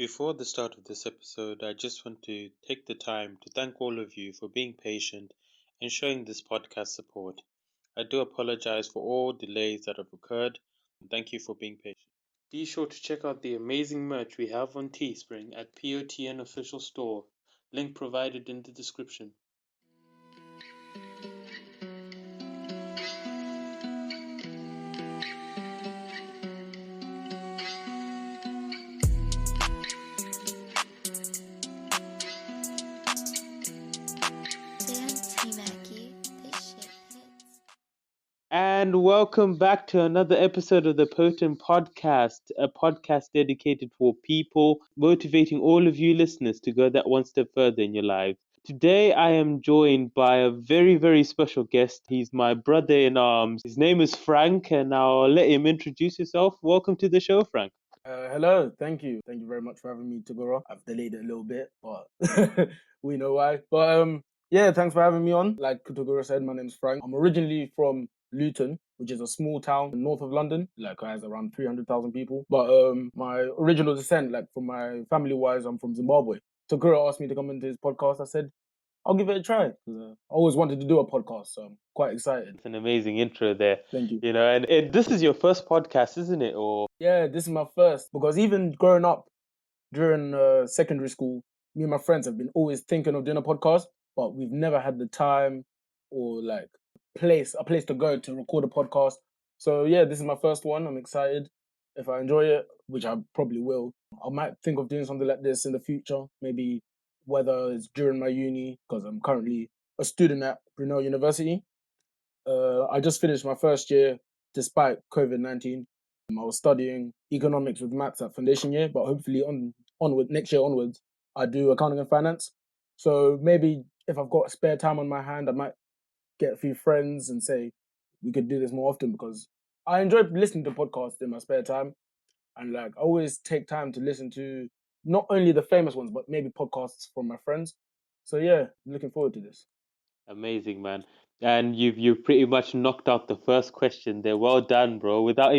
Before the start of this episode, I just want to take the time to thank all of you for being patient and showing this podcast support. I do apologize for all delays that have occurred, and thank you for being patient. Be sure to check out the amazing merch we have on Teespring at P.O.T.N Official Store, link provided in the description. And welcome back to another episode of the P.O.T.N Podcast, a podcast dedicated for people, motivating all of you listeners to go that one step further in your lives. Today, I am joined by a very, very special guest. He's my brother in arms. His name is Frank, and I'll let him introduce himself. Welcome to the show, Frank. Hello, thank you. Thank you very much for having me, Takura. I've delayed it a little bit, but we know why. But yeah, thanks for having me on. Like Takura said, my name's Frank. I'm originally from Luton, which is a small town north of London. Like, it has around 300,000 people. But my original descent, like from my family-wise, I'm from Zimbabwe. Takura asked me to come into his podcast. I said, I'll give it a try. I always wanted to do a podcast, so I'm quite excited. It's an amazing intro there. Thank you. You know, and this is your first podcast, isn't it? Or Yeah, this is my first, because even growing up during secondary school, me and my friends have been always thinking of doing a podcast, but we've never had the time or like a place to go to record a podcast. So yeah, this is my first one. I'm excited. If I enjoy it, which I probably will, I might think of doing something like this in the future. Maybe whether it's during my uni, because I'm currently a student at Brunel University. I just finished my first year despite COVID-19. I was studying economics with maths at foundation year, but hopefully next year onwards, I do accounting and finance. So maybe if I've got spare time on my hand, I might get a few friends and say we could do this more often, because I enjoy listening to podcasts in my spare time, and like I always take time to listen to not only the famous ones, but maybe podcasts from my friends. So yeah, I'm looking forward to this. amazing, man. And you've pretty much knocked out the first question there. Well done, bro. Without me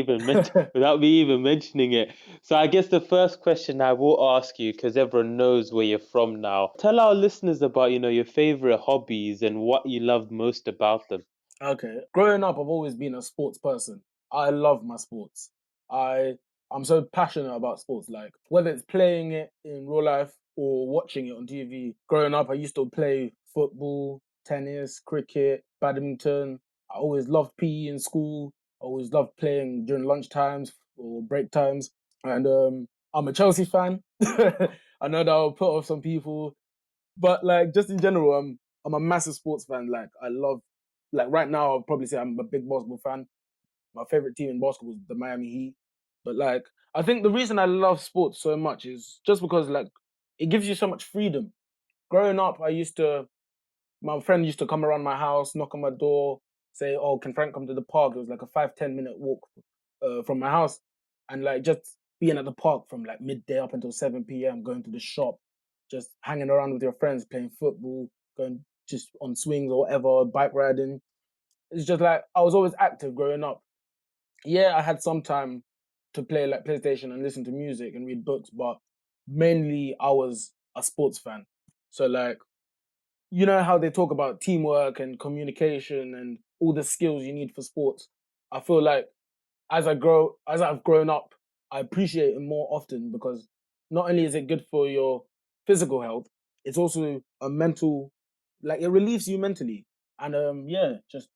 even mentioning it. So I guess the first question I will ask you, because everyone knows where you're from now. Tell our listeners about, your favorite hobbies and what you love most about them. Okay. Growing up, I've always been a sports person. I love my sports. I I'm so passionate about sports. Like whether it's playing it in real life or watching it on TV. Growing up, I used to play football, tennis, cricket, badminton. I always loved PE in school. I always loved playing during lunch times or break times. And I'm a Chelsea fan. I know that will put off some people, but like just in general, I'm a massive sports fan. Like I love, like right now I'll probably say I'm a big basketball fan. My favorite team in basketball is the Miami Heat. But like I think the reason I love sports so much is just because like it gives you so much freedom. Growing up, my friend used to come around my house, knock on my door, say, "Oh, can Frank come to the park?" It was like a 5-10 minute walk from my house, and like just being at the park from like midday up until 7 p.m., going to the shop, just hanging around with your friends, playing football, going just on swings or whatever, bike riding. It's just like I was always active growing up. Yeah, I had some time to play like PlayStation and listen to music and read books, but mainly I was a sports fan. So like you know how they talk about teamwork and communication and all the skills you need for sports. I feel like as I've grown up, I appreciate it more often, because not only is it good for your physical health, it's also a mental, like it relieves you mentally. And yeah, just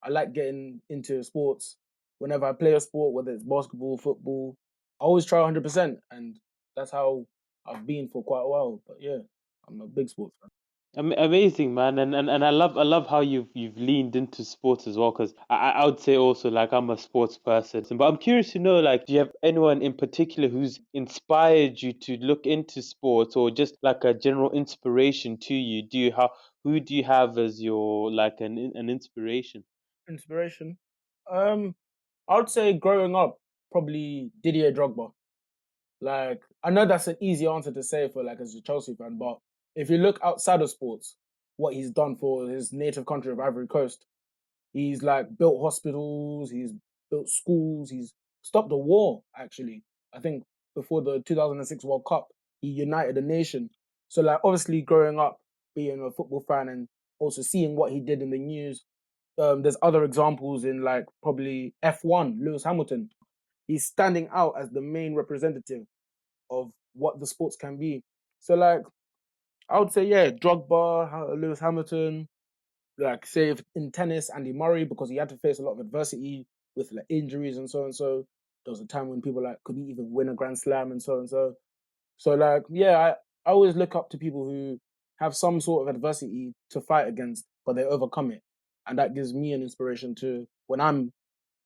I like getting into sports. Whenever I play a sport, whether it's basketball, football, I always try 100%, and that's how I've been for quite a while. But yeah, I'm a big sports fan. Amazing, man, and I love how you've leaned into sports as well. Because I would say also, like, I'm a sports person, but I'm curious to know, like, do you have anyone in particular who's inspired you to look into sports, or just like a general inspiration to you? Who do you have as your, like, an inspiration? Inspiration. Um, I would say growing up, probably Didier Drogba. Like, I know that's an easy answer to say for like as a Chelsea fan, but if you look outside of sports, what he's done for his native country of Ivory Coast, he's like built hospitals, he's built schools, he's stopped a war. Actually, I think before the 2006 World Cup. He united the nation. So like obviously growing up being a football fan and also seeing what he did in the news. There's other examples in like probably F1, Lewis Hamilton. He's standing out as the main representative of what the sports can be. So like I would say yeah, Drogba, Lewis Hamilton, like say if in tennis, Andy Murray, because he had to face a lot of adversity with like injuries and so and so. There was a time when people like could he even win a Grand Slam and so and so. So like yeah, I always look up to people who have some sort of adversity to fight against, but they overcome it, and that gives me an inspiration to when I'm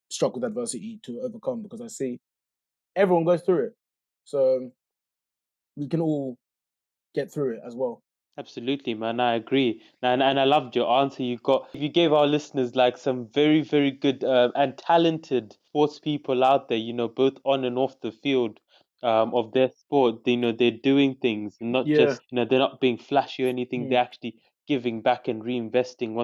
struck with adversity to overcome because I see everyone goes through it, so we can all get through it as well. Absolutely, man. I agree. And I loved your answer. You gave our listeners like some very, very good and talented sports people out there, both on and off the field of their sport. They're doing things, not Yeah. just, they're not being flashy or anything. Mm. They're actually giving back and reinvesting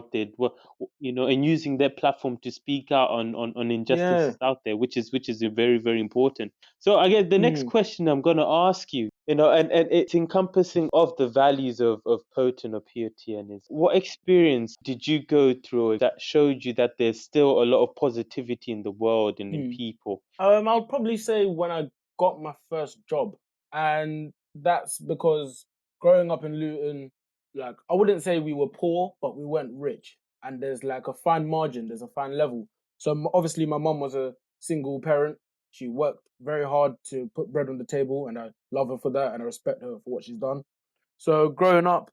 and using their platform to speak out on Yeah. injustices out there, which is very, very important. So I guess the next Mm. question I'm gonna ask you, and it's encompassing of the values of P.O.T.N or P.O.T.N is what experience did you go through that showed you that there's still a lot of positivity in the world and in Mm. people? I'll probably say when I got my first job, and that's because growing up in Luton, like I wouldn't say we were poor, but we weren't rich, and there's like a fine margin, there's a fine level. So obviously, my mum was a single parent. She worked very hard to put bread on the table, and I love her for that, and I respect her for what she's done. So growing up,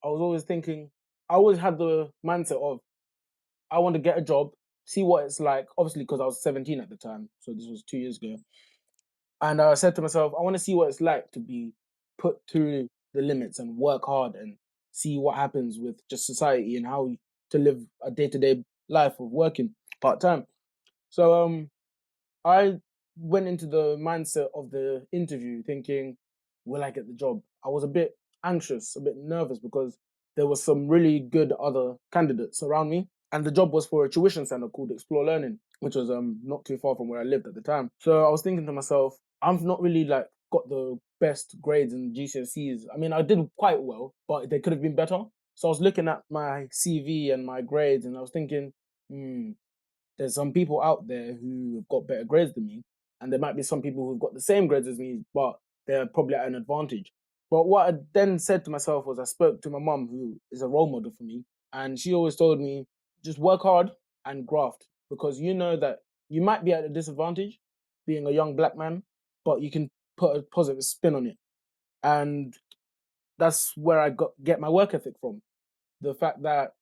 I was always thinking, I always had the mindset of I want to get a job, see what it's like. Obviously, because I was 17 at the time, so this was 2 years ago. And I said to myself, I want to see what it's like to be put through the limits and work hard and see what happens with just society and how to live a day to day life of working part time. So I went into the mindset of the interview thinking, will I get the job? I was a bit anxious, a bit nervous because there was some really good other candidates around me. And the job was for a tuition center called Explore Learning, which was not too far from where I lived at the time. So I was thinking to myself, I've not really like got the best grades in GCSEs. I mean, I did quite well, but they could have been better. So I was looking at my CV and my grades, and I was thinking, there's some people out there who have got better grades than me, and there might be some people who've got the same grades as me, but they're probably at an advantage. But what I then said to myself was I spoke to my mum, who is a role model for me, and she always told me, just work hard and graft, because you know that you might be at a disadvantage being a young black man, but you can put a positive spin on it. And that's where get my work ethic from. The fact that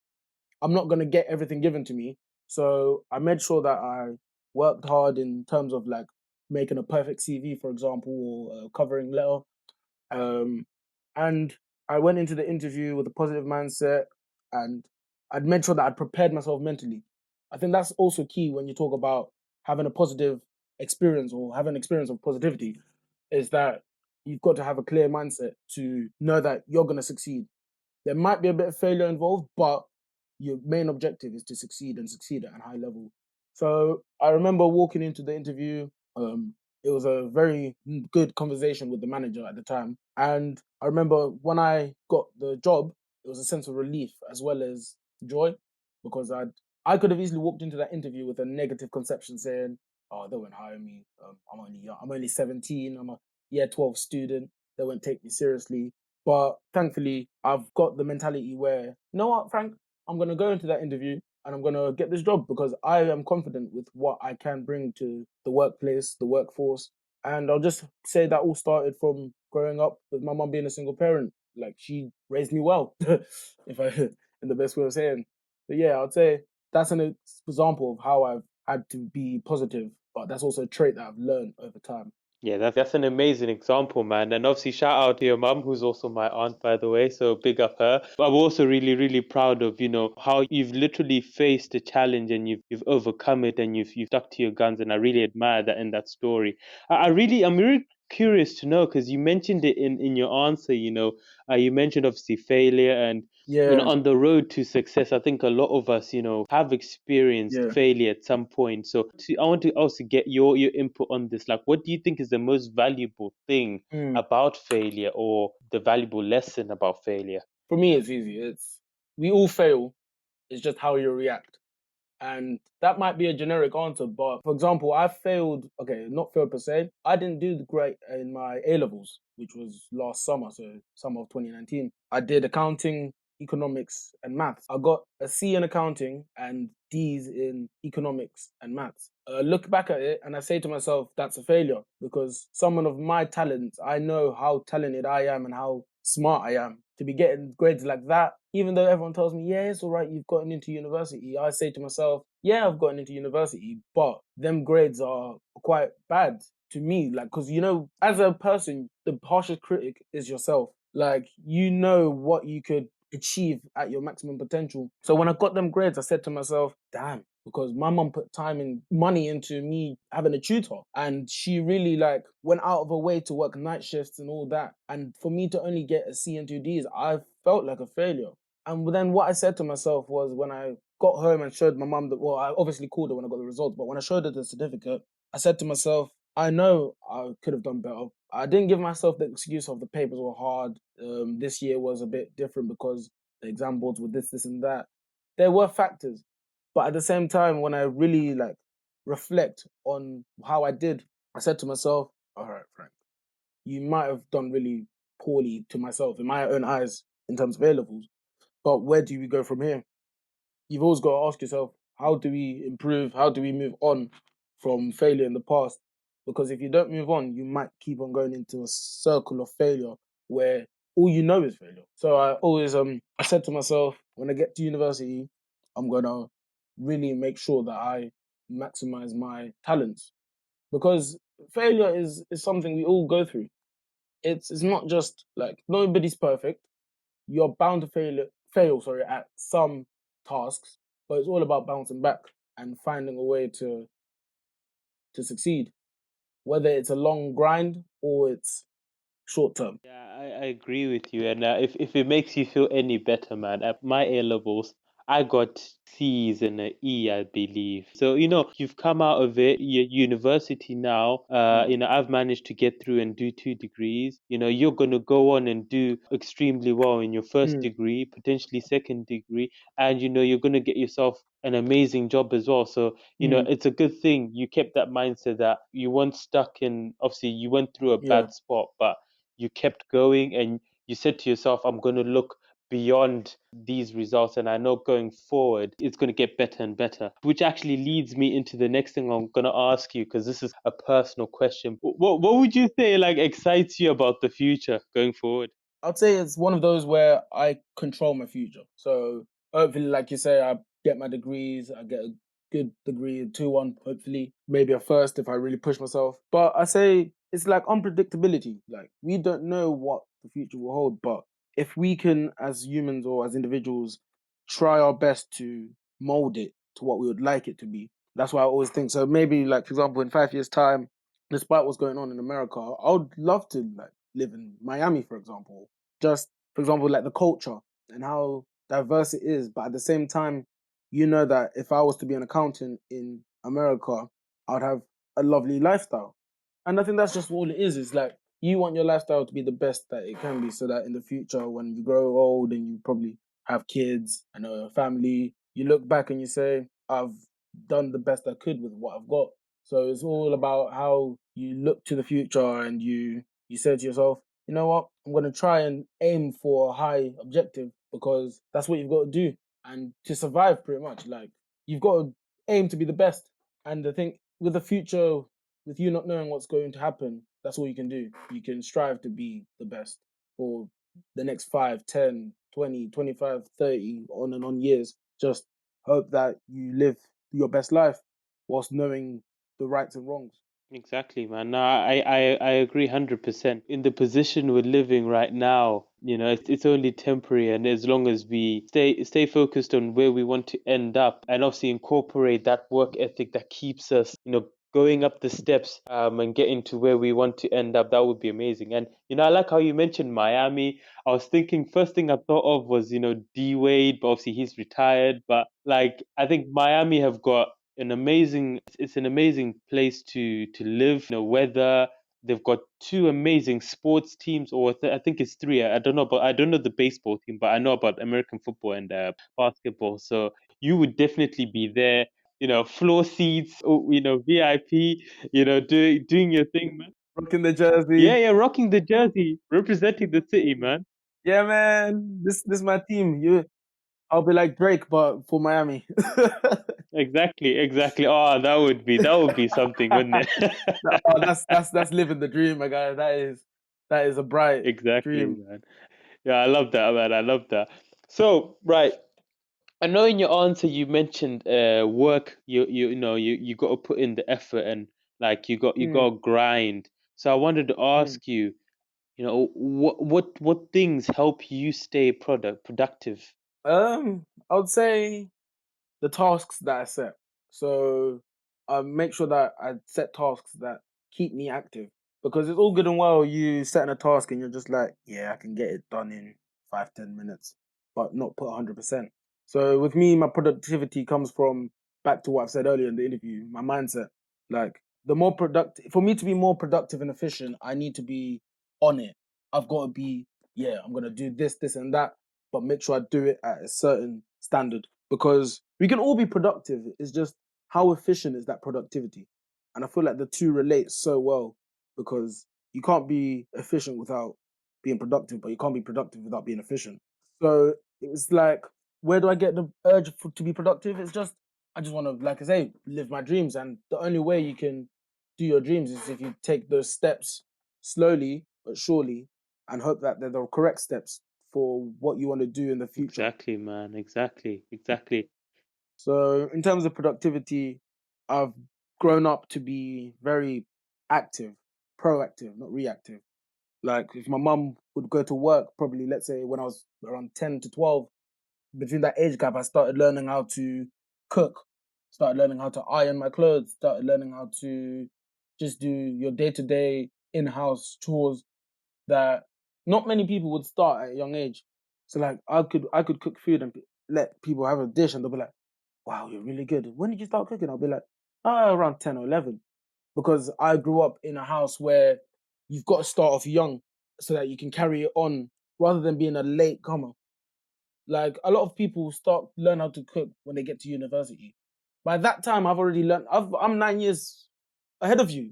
I'm not going to get everything given to me. So I made sure that I worked hard in terms of like making a perfect CV, for example, or a covering letter. Um, and I went into the interview with a positive mindset, and I'd made sure that I'd prepared myself mentally. I think that's also key when you talk about having a positive experience or having an experience of positivity, is that you've got to have a clear mindset to know that you're going to succeed. There might be a bit of failure involved, but your main objective is to succeed and succeed at a high level. So I remember walking into the interview. It was a very good conversation with the manager at the time. And I remember when I got the job, it was a sense of relief as well as joy, because I could have easily walked into that interview with a negative conception saying, oh, they won't hire me. I'm only young. I'm only 17. I'm a year 12 student. They won't take me seriously. But thankfully, I've got the mentality where, you know what, Frank, I'm going to go into that interview and I'm going to get this job because I am confident with what I can bring to the workplace, the workforce. And I'll just say that all started from growing up with my mum being a single parent. Like she raised me well, if I in the best way of saying. But yeah, I'd say that's an example of how I've had to be positive, but that's also a trait that I've learned over time. Yeah, that's an amazing example, man. And obviously, shout out to your mum, who's also my aunt, by the way. So big up her. I'm also really, really proud of how you've literally faced a challenge and you've overcome it and you've stuck to your guns. And I really admire that in that story. I'm really curious to know because you mentioned it in your answer. You mentioned obviously failure and Yeah, on the road to success. I think a lot of us, have experienced yeah. failure at some point. So I want to also get your input on this. Like, what do you think is the most valuable thing Mm. about failure, or the valuable lesson about failure? For me, it's easy. It's we all fail. It's just how you react. And that might be a generic answer, but for example, I failed, okay, not failed per se. I didn't do great in my A levels, which was last summer, so summer of 2019. I did accounting, economics, and maths. I got a C in accounting and D's in economics and maths. Look back at it and I say to myself, that's a failure because someone of my talents, I know how talented I am and how smart I am to be getting grades like that. Even though everyone tells me, yeah, it's all right, you've gotten into university, I say to myself, yeah, I've gotten into university, but them grades are quite bad to me. Like, because as a person, the harshest critic is yourself. Like, you know what you could achieve at your maximum potential. So when I got them grades, I said to myself, damn, because my mum put time and money into me having a tutor, and she really like went out of her way to work night shifts and all that. And for me to only get a C and two Ds, I felt like a failure. And then what I said to myself was when I got home and showed my mum that, well, I obviously called her when I got the results, but when I showed her the certificate, I said to myself, I know I could have done better. I didn't give myself the excuse of the papers were hard. This year was a bit different because the exam boards were this, and that. There were factors, but at the same time, when I really like reflect on how I did, I said to myself, "All right, Frank, you might have done really poorly to myself in my own eyes in terms of A levels, but where do we go from here?" You've always got to ask yourself, how do we improve? How do we move on from failure in the past? Because if you don't move on, you might keep on going into a circle of failure where all you know is failure. So I always I said to myself, when I get to university, I'm gonna really make sure that I maximize my talents. Because failure is something we all go through. It's not just like nobody's perfect. You're bound to fail at some tasks, but it's all about bouncing back and finding a way to succeed, whether it's a long grind or it's short term. Yeah, I agree with you. And if it makes you feel any better, man, at my A levels, I got C's and an E, I believe. So, you've come out of it, your university now. Mm, I've managed to get through and do 2 degrees. You're going to go on and do extremely well in your first mm, degree, potentially second degree. And, you're going to get yourself an amazing job as well. So, mm, it's a good thing you kept that mindset that you weren't stuck in, obviously, you went through a yeah. bad spot, but you kept going and you said to yourself, I'm going to look beyond these results. And I know going forward, it's going to get better and better, which actually leads me into the next thing I'm going to ask you, because this is a personal question. What would you say like excites you about the future going forward? I'd say it's one of those where I control my future. So hopefully, like you say, I get my degrees, I get a good degree, 2-1, hopefully, maybe a first if I really push myself. But I say it's like unpredictability. Like we don't know what the future will hold, but if we can, as humans or as individuals, try our best to mold it to what we would like it to be. That's why I always think. So maybe, like for example, in 5 years' time, despite what's going on in America, I would love to like live in Miami, for example. Just for example, like the culture and how diverse it is. But at the same time, you know that if I was to be an accountant in America, I'd have a lovely lifestyle. And I think that's just all it is. It's like you want your lifestyle to be the best that it can be so that in the future, when you grow old and you probably have kids and a family, you look back and you say, I've done the best I could with what I've got. So it's all about how you look to the future and you say to yourself, you know what, I'm going to try and aim for a high objective because that's what you've got to do. And to survive, pretty much, like you've got to aim to be the best. And I think with the future, with you not knowing what's going to happen, that's all you can do. You can strive to be the best for the next 5, 10, 20, 25, 30, on and on years. Just hope that you live your best life whilst knowing the rights and wrongs. Exactly, man. No, I agree 100%. In the position we're living right now, it's only temporary, and as long as we stay focused on where we want to end up, and obviously incorporate that work ethic that keeps us, going up the steps and getting to where we want to end up. That would be amazing. And I like how you mentioned Miami. I was thinking first thing I thought of was D Wade, but obviously he's retired. But like I think Miami have got an amazing. It's an amazing place to live. Weather. They've got two amazing sports teams, or I think it's three. I don't know, but I don't know the baseball team, but I know about American football and basketball. So you would definitely be there. Floor seats, VIP. Doing your thing, man. Rocking the Yeah, jersey. yeah, rocking the jersey, representing the city, man. Yeah, man. This is my team. I'll be like Drake, but for Miami. Exactly, exactly. Oh, that would be something, wouldn't it? Oh, that's living the dream, my guy. That is a bright Exactly, dream. man. Yeah, I love that, man. I love that. So, right, I know in your answer you mentioned work. You got to put in the effort and like you got Mm, to grind. So I wanted to mm. ask you, what things help you stay productive? I would say the tasks that I set. So I make sure that I set tasks that keep me active because it's all good and well you setting a task and you're just like, yeah, I can get it done in 5-10 minutes, but not put 100%. So with me, my productivity comes from back to what I've said earlier in the interview, my mindset. Like the more productive, for me to be more productive and efficient, I need to be on it. I've got to be, yeah, I'm gonna do this, this, and that, but make sure I do it at a certain standard because we can all be productive. It's just how efficient is that productivity? And I feel like the two relate so well because you can't be efficient without being productive, but you can't be productive without being efficient. So it's like, where do I get the urge to be productive? It's just, I just want to, like I say, live my dreams. And the only way you can do your dreams is if you take those steps slowly but surely and hope that they're the correct steps for what you want to do in the future. Exactly, man. Exactly, exactly. So, in terms of productivity, I've grown up to be very active, proactive, not reactive. Like, if my mum would go to work, probably, let's say, when I was around 10 to 12, between that age gap, I started learning how to cook, started learning how to iron my clothes, started learning how to just do your day to day in house chores that not many people would start at a young age. So, like, I could cook food and let people have a dish, and they'll be like, wow, you're really good. When did you start cooking? I'll be like, around 10 or 11. Because I grew up in a house where you've got to start off young so that you can carry it on rather than being a late comer. Like a lot of people learn how to cook when they get to university. By that time, I've already learned. I'm 9 years ahead of you.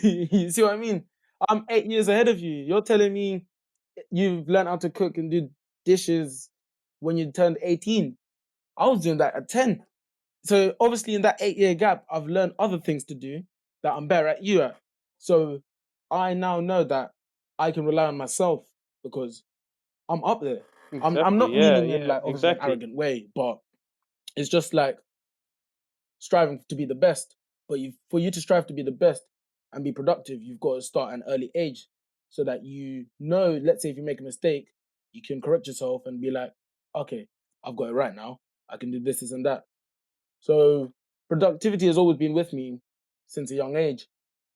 You see what I mean? I'm 8 years ahead of you. You're telling me you've learned how to cook and do dishes when you turned 18. I was doing that at 10. So obviously in that 8 year gap, I've learned other things to do that I'm better at you at. So I now know that I can rely on myself because I'm up there. I'm Exactly. not Yeah, meaning in yeah, like obviously an exactly. arrogant way, but it's just like striving to be the best. But for you to strive to be the best and be productive, you've got to start at an early age so that you know, let's say if you make a mistake, you can correct yourself and be like, okay, I've got it right now. I can do this and that. So productivity has always been with me since a young age.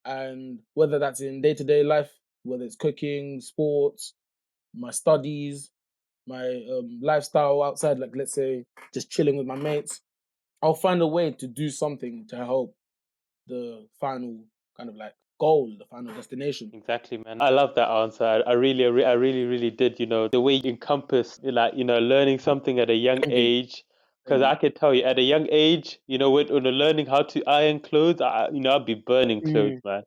And whether that's in day to day life, whether it's cooking, sports, my studies, my lifestyle outside, like let's say just chilling with my mates, I'll find a way to do something to help the final kind of like goal, the final destination. Exactly, man. I love that answer. I really, really did. The way you encompass, like, learning something at a young Thank you. age. Because Thank I you. can tell you, at a young age, when learning how to iron clothes, I'd be burning clothes, Mm.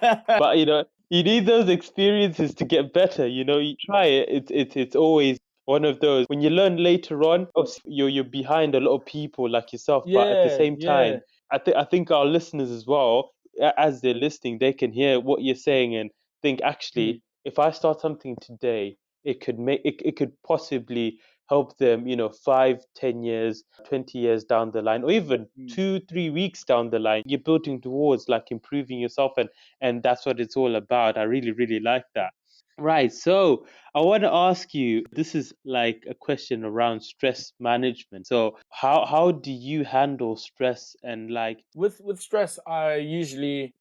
man. But you need those experiences to get better. You try it. It's always one of those. When you learn later on, obviously you're behind a lot of people like yourself. But at the Yeah, same yeah. time, I think our listeners as well, as they're listening, they can hear what you're saying and think, Mm, actually, if I start something today, it could possibly help them, 5, 10 years, 20 years down the line, or even mm. 2, 3 weeks down the line. You're building towards like improving yourself, and that's what it's all about. I really, really like that. Right. So I want to ask you, this is like a question around stress management. So how do you handle stress and like With stress, I usually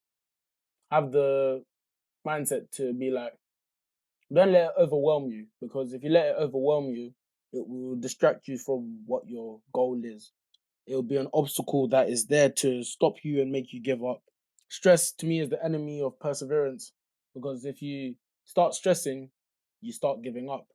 have the mindset to be like, don't let it overwhelm you, because if you let it overwhelm you, it will distract you from what your goal is. It'll be an obstacle that is there to stop you and make you give up. Stress to me is the enemy of perseverance, because if you start stressing, you start giving up.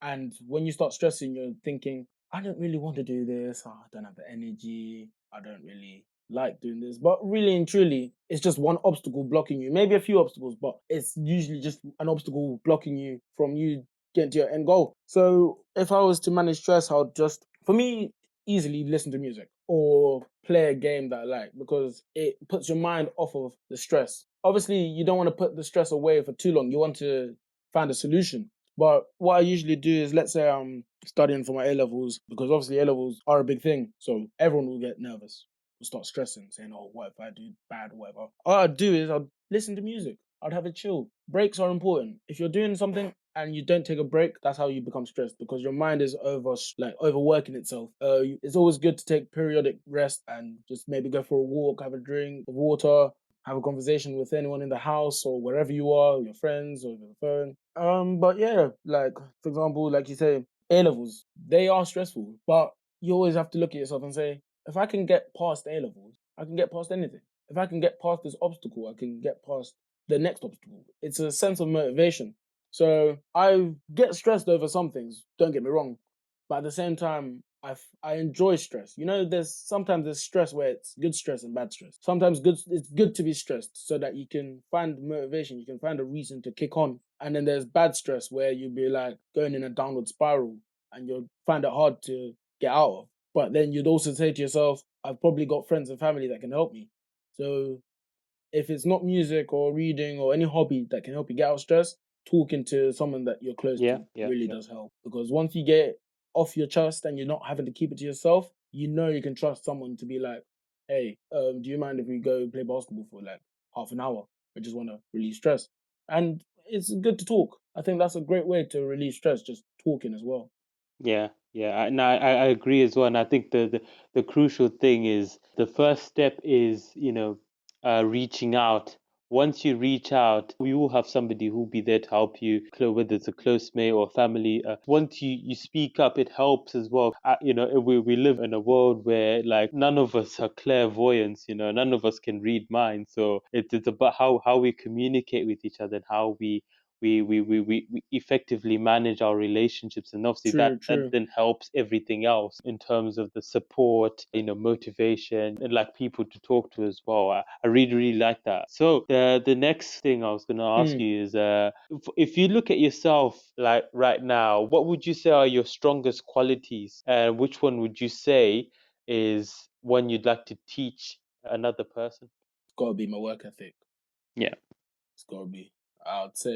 And when you start stressing, you're thinking, I don't really want to do this. Oh, I don't have the energy. I don't really like doing this. But really and truly, it's just one obstacle blocking you. Maybe a few obstacles, but it's usually just an obstacle blocking you from you getting to your end goal. So if I was to manage stress, I would just, for me, easily listen to music or play a game that I like, because it puts your mind off of the stress. Obviously, you don't want to put the stress away for too long. You want to find a solution. But what I usually do is, let's say I'm studying for my A levels, because obviously A levels are a big thing. So everyone will get nervous, will start stressing, saying, oh, what if I do bad or whatever. All I'd do is I'd listen to music. I'd have a chill. Breaks are important. If you're doing something and you don't take a break, that's how you become stressed, because your mind is overworking itself. It's always good to take periodic rest and just maybe go for a walk, have a drink of water, have a conversation with anyone in the house or wherever you are, your friends or the phone. But yeah, like for example, like you say, A levels, they are stressful, but you always have to look at yourself and say, if I can get past A levels, I can get past anything. If I can get past this obstacle, I can get past the next obstacle. It's a sense of motivation. So I get stressed over some things, don't get me wrong, but at the same time, I enjoy stress. You know, there's stress where it's good stress and bad stress. Sometimes it's good to be stressed so that you can find motivation, you can find a reason to kick on. And then there's bad stress where you'll be like going in a downward spiral and you'll find it hard to get out of. But then you'd also say to yourself, I've probably got friends and family that can help me. So if it's not music or reading or any hobby that can help you get out of stress, talking to someone that you're close yeah, to yeah, really yeah. does help. Because once you get it off your chest and you're not having to keep it to yourself, you know you can trust someone to be like, hey, do you mind if we go play basketball for like half an hour? I just want to release stress. And it's good to talk. I think that's a great way to release stress, just talking as well. Yeah, yeah, no, I agree as well. And I think the crucial thing is the first step is, reaching out. Once you reach out, you will have somebody who'll be there to help you, whether it's a close mate or family. Once you speak up, it helps as well. We live in a world where like none of us are clairvoyants, none of us can read minds. So it's about how we communicate with each other and how we effectively manage our relationships, and obviously that True, that true. then helps everything else in terms of the support, motivation, and like people to talk to as well. I really really like that. So the next thing I was going to ask Mm. you is if you look at yourself like right now, what would you say are your strongest qualities, and which one would you say is one you'd like to teach another person? It's got to be my work ethic. Yeah. It's got to be. I'd say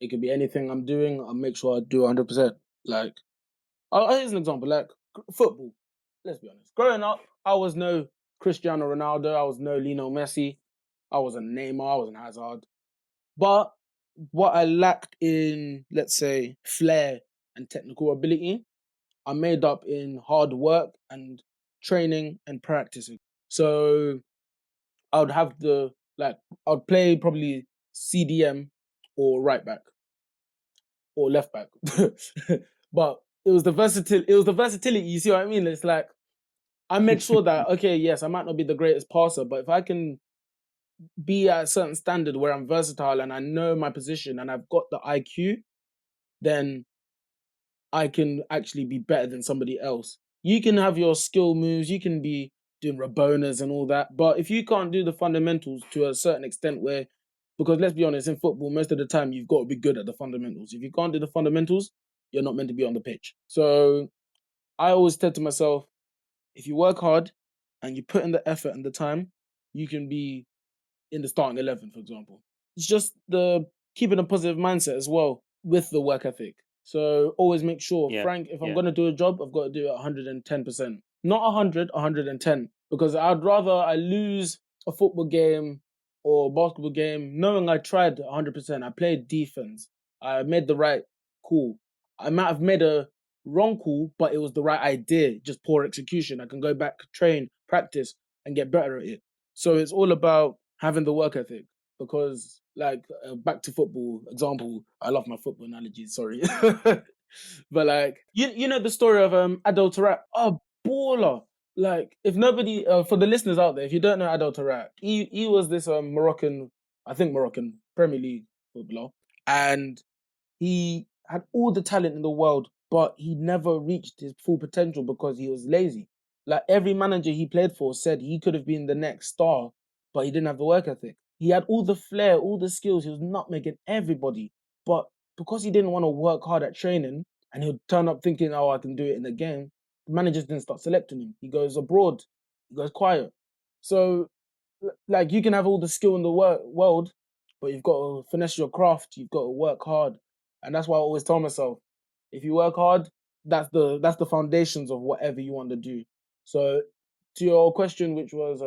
it could be anything I'm doing. I'll make sure I do 100%. Like, here's an example, like football. Let's be honest. Growing up, I was no Cristiano Ronaldo. I was no Lionel Messi. I was a Neymar. I was an Hazard. But what I lacked in, let's say, flair and technical ability, I made up in hard work and training and practicing. So I would have I'd play probably CDM or right back or left back. But it was the versatility, you see what I mean? It's like I make sure that, okay, yes, I might not be the greatest passer, but if I can be at a certain standard where I'm versatile and I know my position and I've got the IQ, then I can actually be better than somebody else. You can have your skill moves, you can be doing Rabonas and all that, but if you can't do the fundamentals to a certain extent because let's be honest, in football, most of the time you've got to be good at the fundamentals. If you can't do the fundamentals, you're not meant to be on the pitch. So I always said to myself, if you work hard and you put in the effort and the time, you can be in the starting 11, for example. It's just the keeping a positive mindset as well with the work ethic. So always make sure, Yeah, Frank, if I'm yeah. going to do a job, I've got to do it 110%. Not 100, 110. Because I'd rather I lose a football game or basketball game, knowing I tried 100%, I played defense, I made the right call. I might have made a wrong call, but it was the right idea, just poor execution. I can go back, train, practice, and get better at it. So it's all about having the work ethic. Because, like, back to football example, I love my football analogies. Sorry, but like, you know the story of Adel Taarabt, a baller. Like, if nobody, for the listeners out there, if you don't know Adel Taarabt, he was this Moroccan, I think Moroccan Premier League footballer, and he had all the talent in the world, but he never reached his full potential because he was lazy. Like, every manager he played for said he could have been the next star, but he didn't have the work ethic. He had all the flair, all the skills. He was nutmegging everybody, but because he didn't want to work hard at training, and he'd turn up thinking, "Oh, I can do it in the game," the managers didn't start selecting him. He goes abroad. He goes quiet. So, like, you can have all the skill in the world, but you've got to finesse your craft. You've got to work hard, and that's why I always tell myself, if you work hard, that's the foundations of whatever you want to do. So, to your question, which was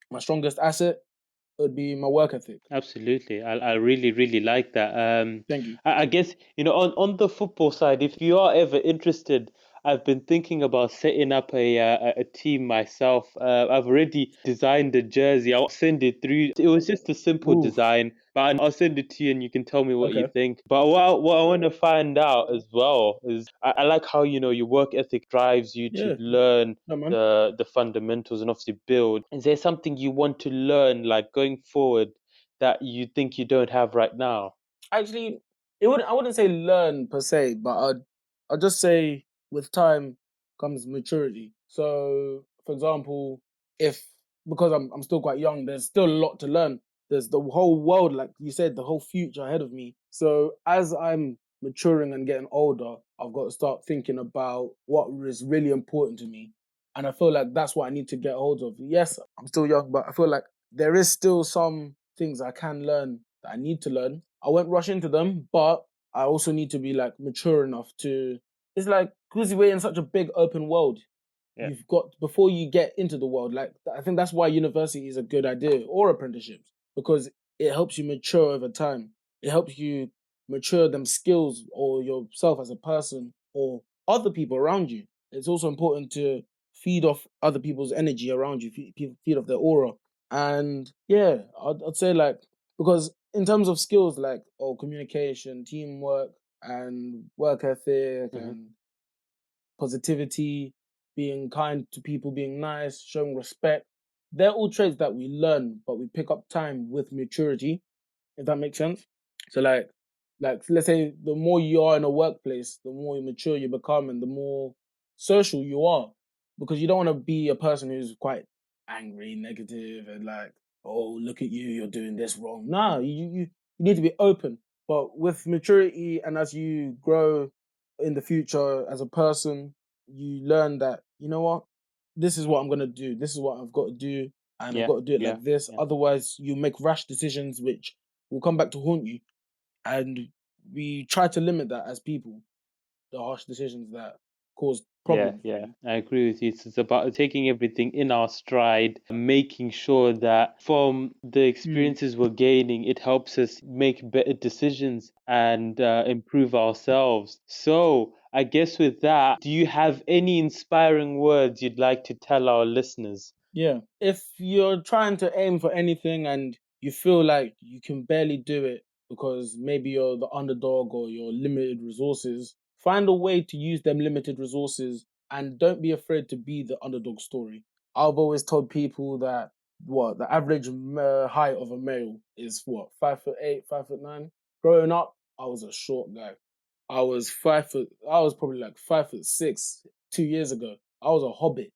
my strongest asset, it would be my work ethic. Absolutely. I really, really like that. Thank you. I guess, on the football side, if you are ever interested, I've been thinking about setting up a team myself. I've already designed a jersey. I'll send it through. It was just a simple Ooh, design, but I'll send it to you and you can tell me what you okay. think. But what I want to find out as well is I like how, your work ethic drives you to Yeah, learn no, man. the fundamentals and obviously build. Is there something you want to learn, like going forward, that you think you don't have right now? Actually, I wouldn't say learn per se, but I'd just say with time comes maturity. So, for example, if because I'm still quite young, there's still a lot to learn. There's the whole world, like you said, the whole future ahead of me. So as I'm maturing and getting older, I've got to start thinking about what is really important to me. And I feel like that's what I need to get hold of. Yes, I'm still young, but I feel like there is still some things I can learn that I need to learn. I won't rush into them, but I also need to be like mature enough to. It's like, because we're in such a big open world, Yeah. you've got, before you get into the world, like, I think that's why university is a good idea, or apprenticeships, because it helps you mature over time. It helps you mature them skills or yourself as a person or other people around you. It's also important to feed off other people's energy around you, feed off their aura. And yeah, I'd say, like, because in terms of skills like, communication, teamwork, and work ethic, Hmm. and positivity, being kind to people, being nice, showing respect, they're all traits that we learn, but we pick up time with maturity, if that makes sense. So, like let's say the more you are in a workplace, the more mature you become and the more social you are. Because you don't want to be a person who's quite angry, negative, and like, "Oh, look at you, you're doing this wrong." No, you need to be open. But with maturity and as you grow in the future as a person, you learn that, you know what, this is what I'm gonna do, this is what I've got to do, and I've Yeah, got to do it yeah, like this. yeah. Otherwise, you make rash decisions which will come back to haunt you. And we try to limit that as people, the harsh decisions that cause Yeah, problems, yeah, really. I agree with you. It's about taking everything in our stride, making sure that from the Mm, experiences we're gaining, it helps us make better decisions and improve ourselves. So, I guess with that, do you have any inspiring words you'd like to tell our listeners? yeah. If you're trying to aim for anything and you feel like you can barely do it because maybe you're the underdog or you're limited resources, find a way to use them limited resources and don't be afraid to be the underdog story. I've always told people that what the average height of a male is, what, 5'8", 5'9". Growing up, I was a short guy. I was 5 foot. I was probably like 5'6" 2 years ago. I was a hobbit.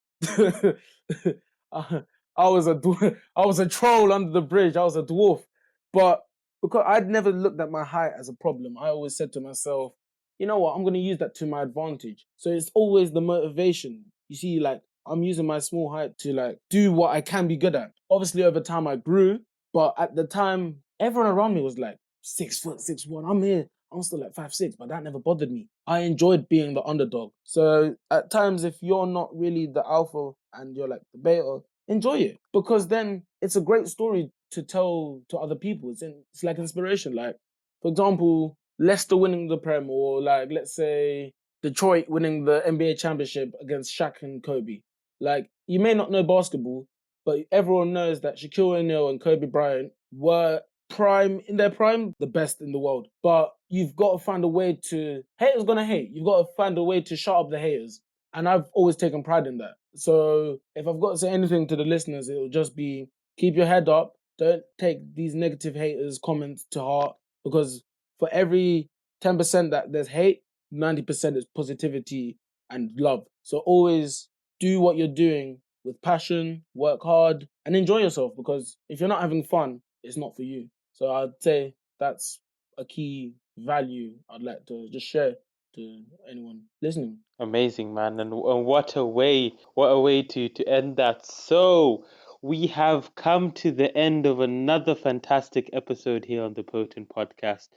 I, I was I was a troll under the bridge. I was a dwarf, but because I'd never looked at my height as a problem, I always said to myself, you know what, I'm going to use that to my advantage. So it's always the motivation. You see, like, I'm using my small height to like do what I can be good at. Obviously, over time I grew, but at the time, everyone around me was like 6 foot, 6'1". I'm here. I'm still like 5'6", but that never bothered me. I enjoyed being the underdog. So at times, if you're not really the alpha and you're like the beta, enjoy it, because then it's a great story to tell to other people. It's like inspiration. Like, for example, Leicester winning the Prem, or like, let's say Detroit winning the NBA championship against Shaq and Kobe. Like, you may not know basketball, but everyone knows that Shaquille O'Neal and Kobe Bryant were in their prime, the best in the world. But you've got to find a way to, haters gonna hate. You've got to find a way to shut up the haters. And I've always taken pride in that. So if I've got to say anything to the listeners, it'll just be keep your head up. Don't take these negative haters' comments to heart, because for every 10% that there's hate, 90% is positivity and love. So always do what you're doing with passion, work hard, and enjoy yourself, because if you're not having fun, it's not for you. So I'd say that's a key value I'd like to just share to anyone listening. Amazing, man. And what a way, to end that. So we have come to the end of another fantastic episode here on the P.O.T.N Podcast.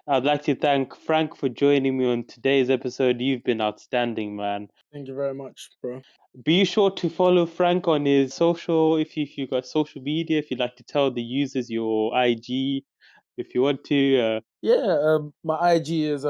I'd like to thank Frank for joining me on today's episode. You've been outstanding, man. Thank you very much, bro. Be sure to follow Frank on his social, if you got social media, if you'd like to tell the users your IG, if you want to. Yeah, my IG is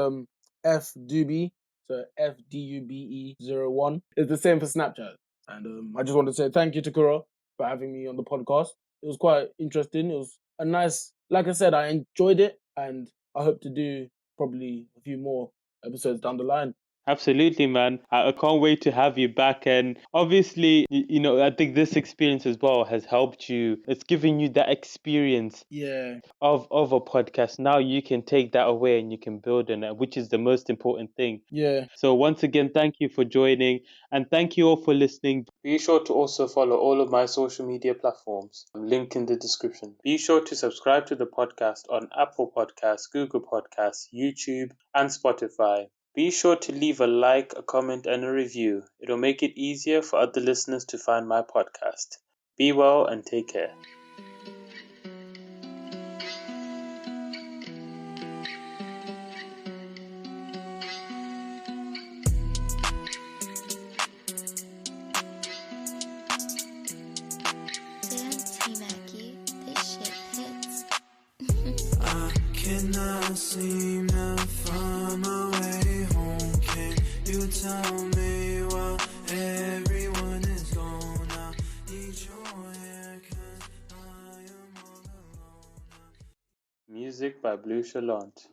FDUBE, so FDUBE 01. It's the same for Snapchat. And I just want to say thank you, Takura, for having me on the podcast. It was quite interesting. It was a nice, like I said, I enjoyed it, and I hope to do probably a few more episodes down the line. Absolutely, man. I can't wait to have you back. And obviously, I think this experience as well has helped you. It's given you that experience Yeah. of a podcast. Now you can take that away and you can build on it, which is the most important thing. Yeah. So once again, thank you for joining, and thank you all for listening. Be sure to also follow all of my social media platforms. Link in the description. Be sure to subscribe to the podcast on Apple Podcasts, Google Podcasts, YouTube, and Spotify. Be sure to leave a like, a comment, and a review. It'll make it easier for other listeners to find my podcast. Be well and take care. Cannot seem to find my way home. Can you tell me why everyone is gone? I need your hair 'cause I am all alone. Music by Bluechalant.